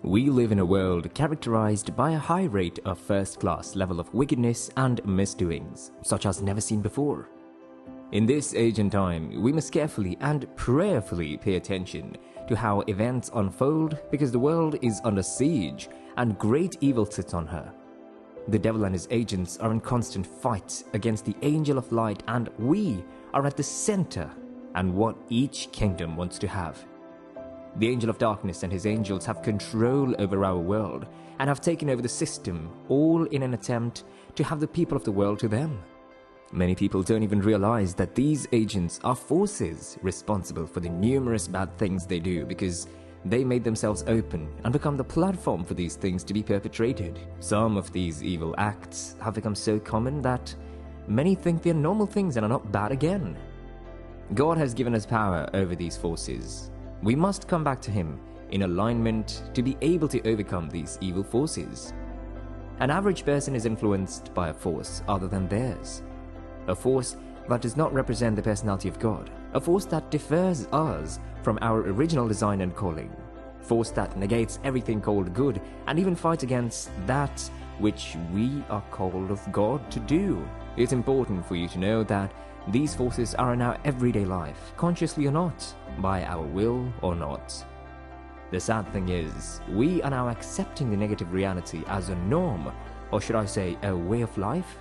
We live in a world characterized by a high rate of first-class level of wickedness and misdoings, such as never seen before. In this age and time, we must carefully and prayerfully pay attention to how events unfold because the world is under siege and great evil sits on her. The devil and his agents are in constant fight against the angel of light, and we are at the center and what each kingdom wants to have. The angel of darkness and his angels have control over our world and have taken over the system, all in an attempt to have the people of the world to them. Many people don't even realize that these agents are forces responsible for the numerous bad things they do because they made themselves open and become the platform for these things to be perpetrated. Some of these evil acts have become so common that many think they're normal things and are not bad again. God has given us power over these forces. We must come back to Him in alignment to be able to overcome these evil forces. An average person is influenced by a force other than theirs. A force that does not represent the personality of God. A force that differs us from our original design and calling. Force that negates everything called good and even fights against that which we are called of God to do. It's important for you to know that these forces are in our everyday life, consciously or not, by our will or not. The sad thing is, we are now accepting the negative reality as a norm, or should I say, a way of life?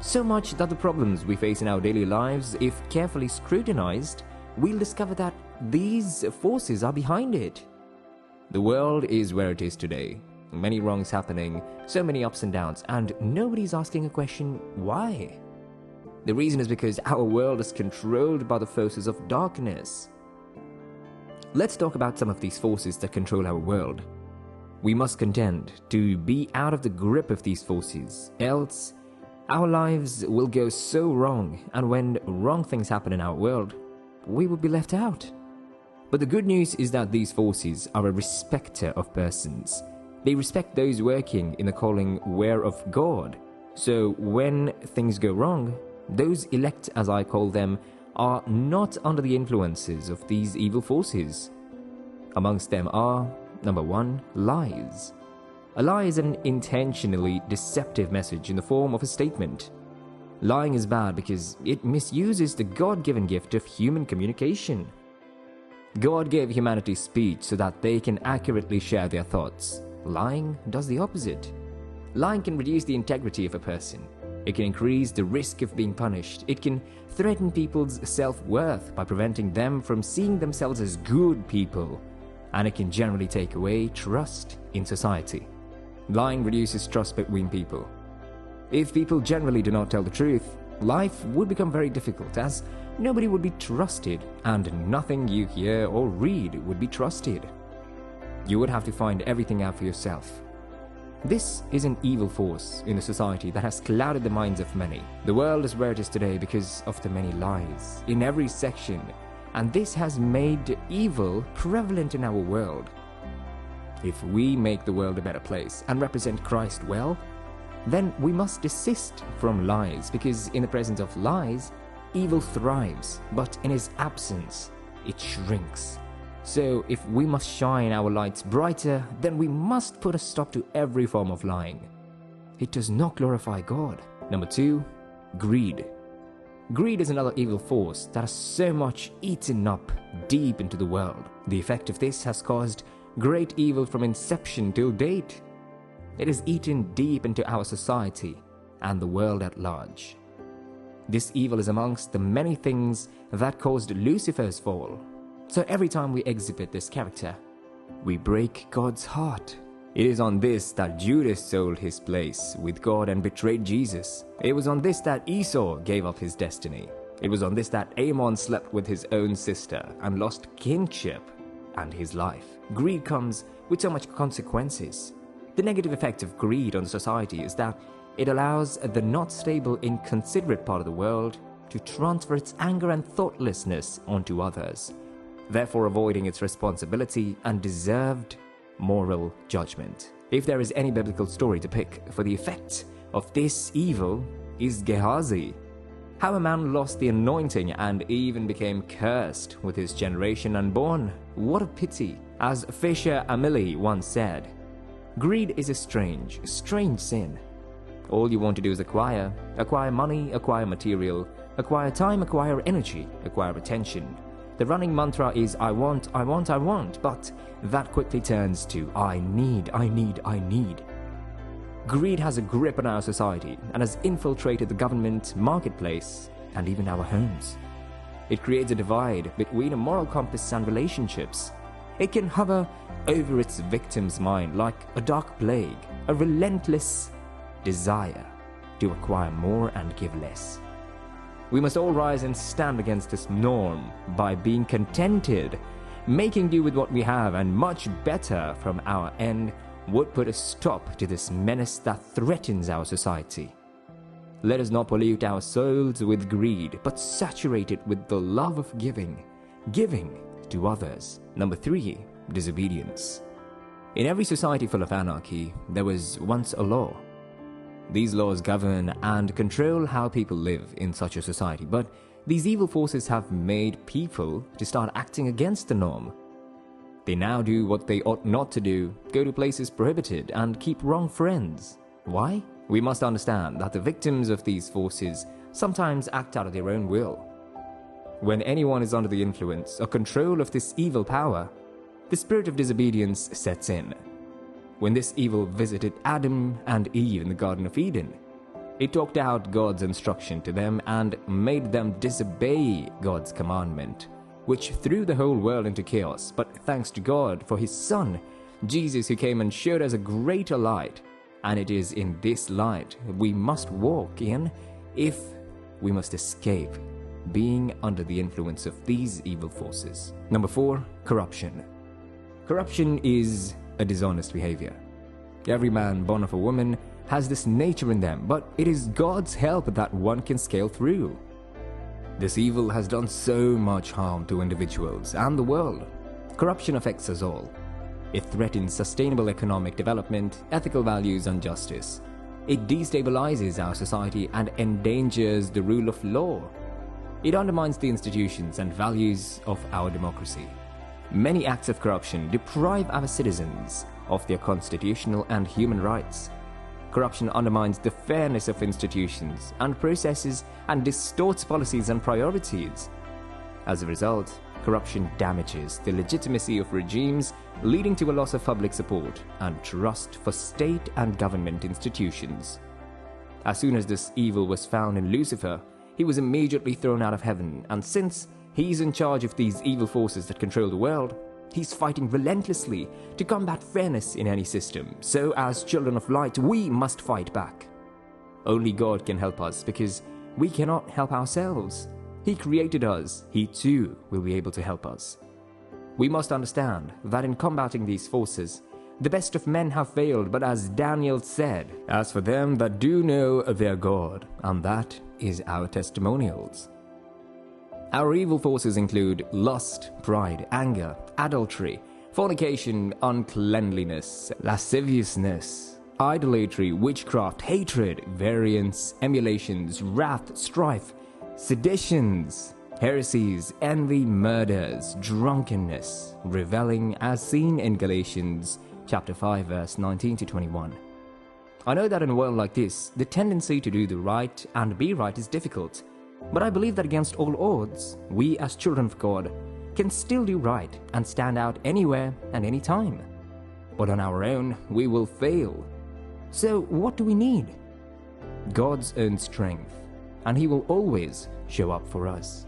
So much that the problems we face in our daily lives, if carefully scrutinized, we'll discover that these forces are behind it. The world is where it is today. Many wrongs happening, so many ups and downs, and nobody's asking a question, why? The reason is because our world is controlled by the forces of darkness. Let's talk about some of these forces that control our world. We must contend to be out of the grip of these forces, else our lives will go so wrong, and when wrong things happen in our world, we will be left out. But the good news is that these forces are a respecter of persons. They respect those working in the calling where of God. So when things go wrong, those elect, as I call them, are not under the influences of these evil forces. Amongst them are, number 1, lies. A lie is an intentionally deceptive message in the form of a statement. Lying is bad because it misuses the God-given gift of human communication. God gave humanity speech so that they can accurately share their thoughts. Lying does the opposite. Lying can reduce the integrity of a person. It can increase the risk of being punished. It can threaten people's self-worth by preventing them from seeing themselves as good people. And it can generally take away trust in society. Lying reduces trust between people. If people generally do not tell the truth, life would become very difficult as nobody would be trusted and nothing you hear or read would be trusted. You would have to find everything out for yourself. This is an evil force in a society that has clouded the minds of many. The world is where it is today because of the many lies in every section, and this has made evil prevalent in our world. If we make the world a better place and represent Christ well, then we must desist from lies, because in the presence of lies, evil thrives, but in His absence, it shrinks. So if we must shine our lights brighter, then we must put a stop to every form of lying. It does not glorify God. Number 2, greed. Greed is another evil force that has so much eaten up deep into the world. The effect of this has caused great evil from inception till date. It has eaten deep into our society and the world at large. This evil is amongst the many things that caused Lucifer's fall. So every time we exhibit this character, we break God's heart. It is on this that Judas sold his place with God and betrayed Jesus. It was on this that Esau gave up his destiny. It was on this that Ammon slept with his own sister and lost kingship and his life. Greed comes with so much consequences. The negative effect of greed on society is that it allows the not stable, inconsiderate part of the world to transfer its anger and thoughtlessness onto others, therefore avoiding its responsibility and deserved moral judgment. If there is any biblical story to pick for the effect of this evil, is Gehazi. How a man lost the anointing and even became cursed with his generation unborn. What a pity. As Fisher Amili once said, Greed is a strange sin. All you want to do is acquire money, acquire material, acquire time, acquire energy, acquire attention. The running mantra is I want, but that quickly turns to I need. Greed has a grip on our society and has infiltrated the government, marketplace, and even our homes. It creates a divide between a moral compass and relationships. It can hover over its victim's mind like a dark plague, a relentless desire to acquire more and give less. We must all rise and stand against this norm by being contented, making do with what we have, and much better from our end would put a stop to this menace that threatens our society. Let us not pollute our souls with greed, but saturate it with the love of giving to others. Number 3, disobedience. In every society full of anarchy, there was once a law. These laws govern and control how people live in such a society, but these evil forces have made people to start acting against the norm. They now do what they ought not to do, go to places prohibited, and keep wrong friends. Why? We must understand that the victims of these forces sometimes act out of their own will. When anyone is under the influence or control of this evil power, the spirit of disobedience sets in. When this evil visited Adam and Eve in the Garden of Eden, it talked out God's instruction to them and made them disobey God's commandment, which threw the whole world into chaos. But thanks to God for His Son, Jesus, who came and showed us a greater light, and it is in this light we must walk in if we must escape being under the influence of these evil forces. Number 4, corruption. Corruption is a dishonest behavior. Every man born of a woman has this nature in them, but it is God's help that one can scale through. This evil has done so much harm to individuals and the world. Corruption affects us all. It threatens sustainable economic development, ethical values, and justice. It destabilizes our society and endangers the rule of law. It undermines the institutions and values of our democracy. Many acts of corruption deprive our citizens of their constitutional and human rights. Corruption undermines the fairness of institutions and processes and distorts policies and priorities. As a result, corruption damages the legitimacy of regimes, leading to a loss of public support and trust for state and government institutions. As soon as this evil was found in Lucifer, he was immediately thrown out of heaven, and since he's in charge of these evil forces that control the world, he's fighting relentlessly to combat fairness in any system. So as children of light, we must fight back. Only God can help us because we cannot help ourselves. He created us. He too will be able to help us. We must understand that in combating these forces, the best of men have failed, but as Daniel said, as for them that do know their God, and that is our testimonials. Our evil forces include lust, pride, anger, adultery, fornication, uncleanliness, lasciviousness, idolatry, witchcraft, hatred, variance, emulations, wrath, strife, seditions, heresies, envy, murders, drunkenness, reveling, as seen in Galatians chapter 5 verse 19 to 21. I know that in a world like this, the tendency to do the right and be right is difficult, but I believe that against all odds, we as children of God can still do right and stand out anywhere and anytime. But on our own, we will fail. So what do we need? God's own strength, and He will always show up for us.